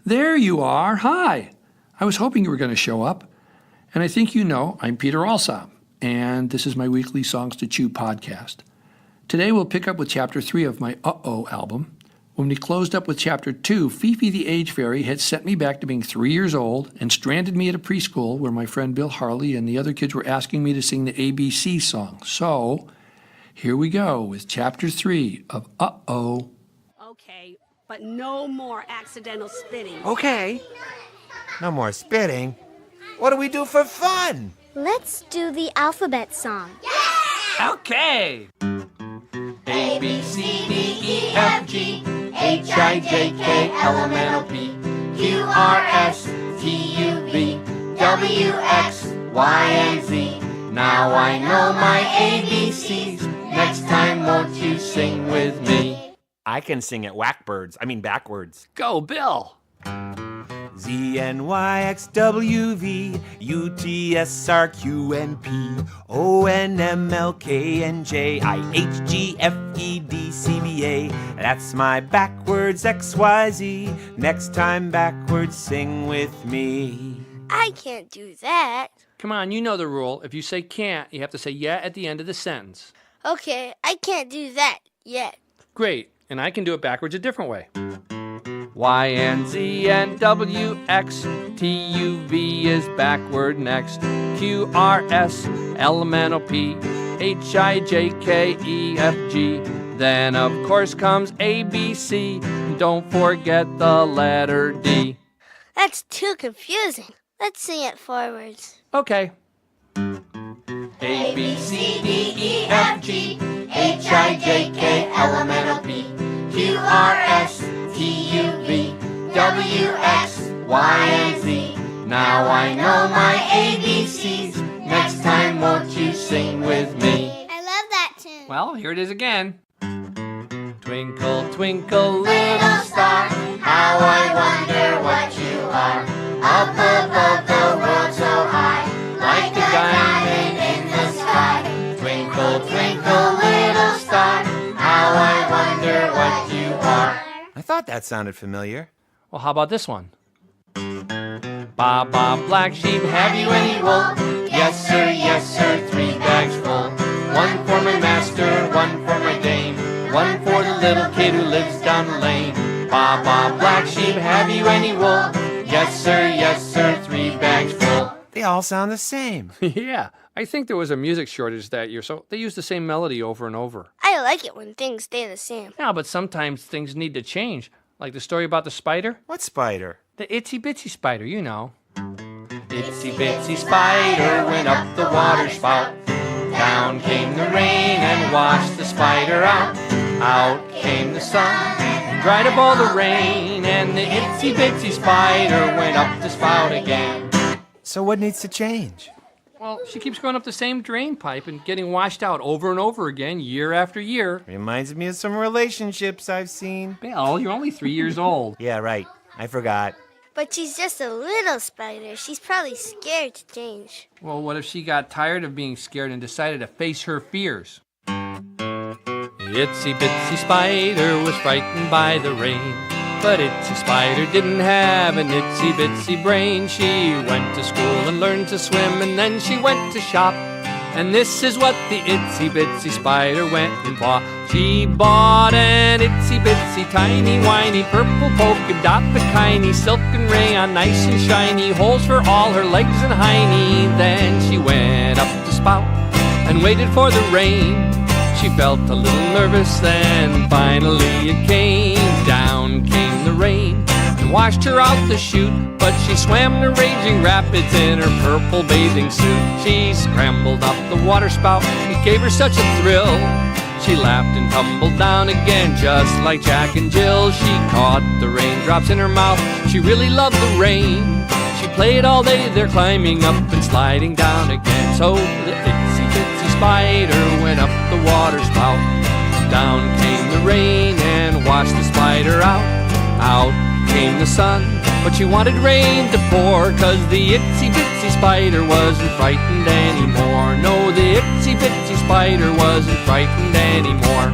There you are. Hi. I was hoping you were going to show up. And I think you know I'm Peter Alsop, and this is my weekly Songs to Chew podcast. Today we'll pick up with Chapter 3 of my Uh-Oh album. When we closed up with Chapter 2, Fifi the Age Fairy had sent me back to being 3 years old and stranded me at a preschool where my friend Bill Harley and the other kids were asking me to sing the ABC song. So, here we go with Chapter 3 of Uh-Oh. Okay, but no more accidental spitting. Okay. No more spitting. What do we do for fun? Let's do the alphabet song. Okay. A, B, C, D, E, F, G, H, I, J, K, L, M, N, O, P, Q, R, S, T, U, V, W, X, Y, and Z. Now I know my ABCs. Next time won't you sing with me? I can sing it backwards. Go, Bill! Z, N, Y, X, W, V, U, T, S, R, Q, N, P, O, N, M, L, K, N, J, I, H, G, F, E, D, C, B, A. That's my backwards X, Y, Z. Next time backwards, sing with me. I can't do that. Come on, you know the rule. If you say can't, you have to say yeah at the end of the sentence. Okay, I can't do that yet. Great, and I can do it backwards a different way. Y and Z and W, X, T, U, V is backward next. Q, R, S, L, M, N, O, P, H, I, J, K, E, F, G. Then, of course, comes A, B, C. Don't forget the letter D. That's too confusing. Let's sing it forwards. Okay. A, B, C, D, E, F, G, H, I, J, K, L, M, N, O, P, Q, R, S, T, U, V, W, X, Y, and Z. Now I know my ABCs. Next time won't you sing with me? I love that tune. Well, here it is again. Twinkle, twinkle, Little star, how I wonder what you are. Up above the world so high, like a diamond in the sky. Twinkle, twinkle, little star, how I wonder what you are. I thought that sounded familiar. Well, how about this one? Ba, ba, black sheep, have you any wool? Yes, sir, 3 bags full. One for my master, one for my dame, one for the little kid who lives down the lane. Ba, ba, black sheep, have you any wool? Yes, sir, 3 bags full. They all sound the same. Yeah, I think there was a music shortage that year, so they used the same melody over and over. I like it when things stay the same. Yeah, but sometimes things need to change. Like the story about the spider. What spider? The itsy bitsy spider, you know. Itsy bitsy spider went up the water spout. Down came the rain and washed the spider out. Out came the sun and dried up all the rain. And the itsy bitsy spider went up the spout again. So what needs to change? Well, she keeps going up the same drain pipe and getting washed out over and over again, year after year. Reminds me of some relationships I've seen. Bill, you're only 3 years old. Yeah, right. I forgot. But she's just a little spider. She's probably scared to change. Well, what if she got tired of being scared and decided to face her fears? Itsy bitsy spider was frightened by the rain. But Itsy Spider didn't have an itsy bitsy brain. She went to school and learned to swim, and then she went to shop. And this is what the itsy bitsy spider went and bought. She bought an itsy bitsy tiny whiny purple polka dot bikini, silk and rayon, nice and shiny, holes for all her legs and hiney. Then she went up the spout and waited for the rain. She felt a little nervous, then finally it came. Down came the rain and washed her out the chute, but she swam the raging rapids in her purple bathing suit. She scrambled up the water spout, it gave her such a thrill. She laughed and tumbled down again, just like Jack and Jill. She caught the raindrops in her mouth, she really loved the rain. She played all day there, climbing up and sliding down again. So the itsy bitsy spider went up the water spout. Down came the rain and washed the spider out. Out came the sun, but she wanted rain to pour, 'cause the itsy bitsy spider wasn't frightened anymore. No, the itsy bitsy spider wasn't frightened anymore.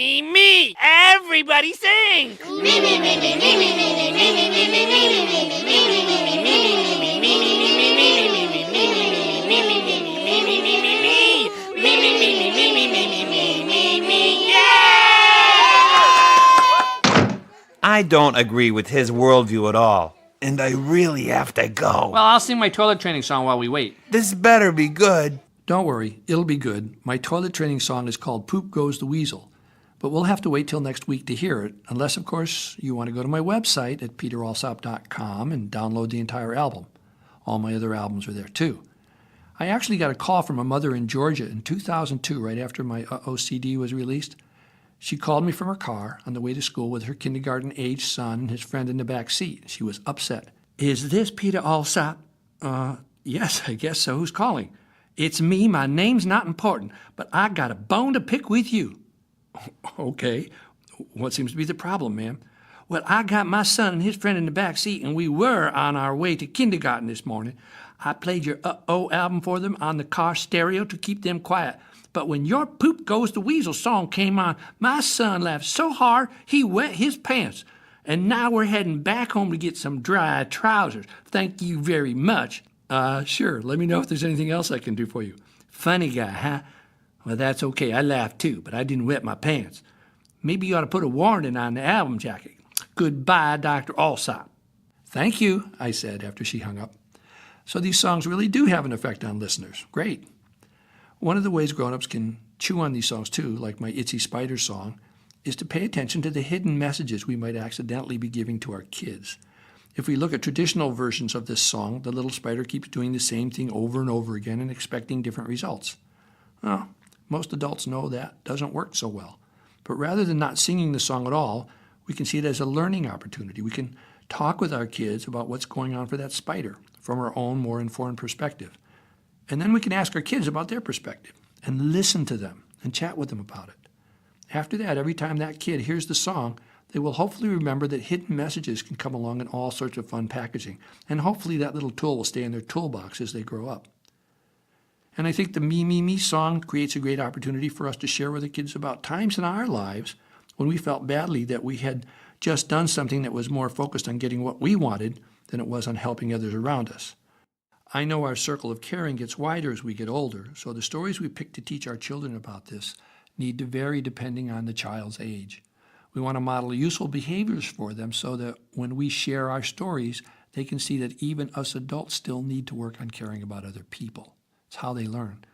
me. Everybody sing. I don't agree with his worldview at all, and I really have to go. Well, I'll sing my toilet training song while we wait. This better be good. Don't worry, it'll be good. My toilet training song is called Poop Goes the Weasel, but we'll have to wait till next week to hear it, unless, of course, you want to go to my website at peteralsop.com and download the entire album. All my other albums are there, too. I actually got a call from a mother in Georgia in 2002, right after my OCD was released. She called me from her car on the way to school with her kindergarten-aged son and his friend in the back seat. She was upset. "Is this Peter Alsop? Yes, I guess so. Who's calling? It's me. My name's not important, but I got a bone to pick with you. Okay. What seems to be the problem, ma'am? Well, I got my son and his friend in the back seat, and we were on our way to kindergarten this morning. I played your Uh-Oh album for them on the car stereo to keep them quiet. But when your Poop Goes the Weasel song came on, my son laughed so hard he wet his pants. And now we're heading back home to get some dry trousers. Thank you very much. Sure. Let me know if there's anything else I can do for you. Funny guy, huh? Well, that's okay. I laughed too, but I didn't wet my pants. Maybe you ought to put a warning on the album jacket. Goodbye, Dr. Alsop. Thank you, I said after she hung up. So these songs really do have an effect on listeners. Great. One of the ways grown-ups can chew on these songs too, like my Itsy Spider song, is to pay attention to the hidden messages we might accidentally be giving to our kids. If we look at traditional versions of this song, the little spider keeps doing the same thing over and over again and expecting different results. Well, most adults know that doesn't work so well. But rather than not singing the song at all, we can see it as a learning opportunity. We can talk with our kids about what's going on for that spider from our own more informed perspective. And then we can ask our kids about their perspective and listen to them and chat with them about it. After that, every time that kid hears the song, they will hopefully remember that hidden messages can come along in all sorts of fun packaging. And hopefully that little tool will stay in their toolbox as they grow up. And I think the Me, Me, Me song creates a great opportunity for us to share with the kids about times in our lives when we felt badly that we had just done something that was more focused on getting what we wanted than it was on helping others around us. I know our circle of caring gets wider as we get older, so the stories we pick to teach our children about this need to vary depending on the child's age. We want to model useful behaviors for them so that when we share our stories, they can see that even us adults still need to work on caring about other people. It's how they learn.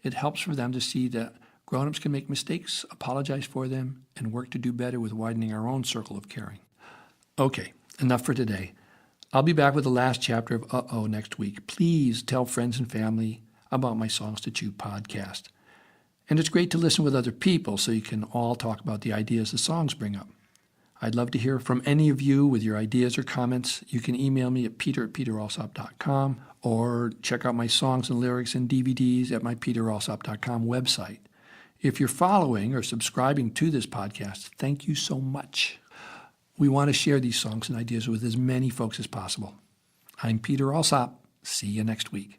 It helps for them to see that grown-ups can make mistakes, apologize for them, and work to do better with widening our own circle of caring. Okay, enough for today. I'll be back with the last chapter of Uh-Oh next week. Please tell friends and family about my Songs to Chew podcast. And it's great to listen with other people so you can all talk about the ideas the songs bring up. I'd love to hear from any of you with your ideas or comments. You can email me at peter@peteralsop.com or check out my songs and lyrics and DVDs at my peteralsop.com website. If you're following or subscribing to this podcast, thank you so much. We want to share these songs and ideas with as many folks as possible. I'm Peter Alsop. See you next week.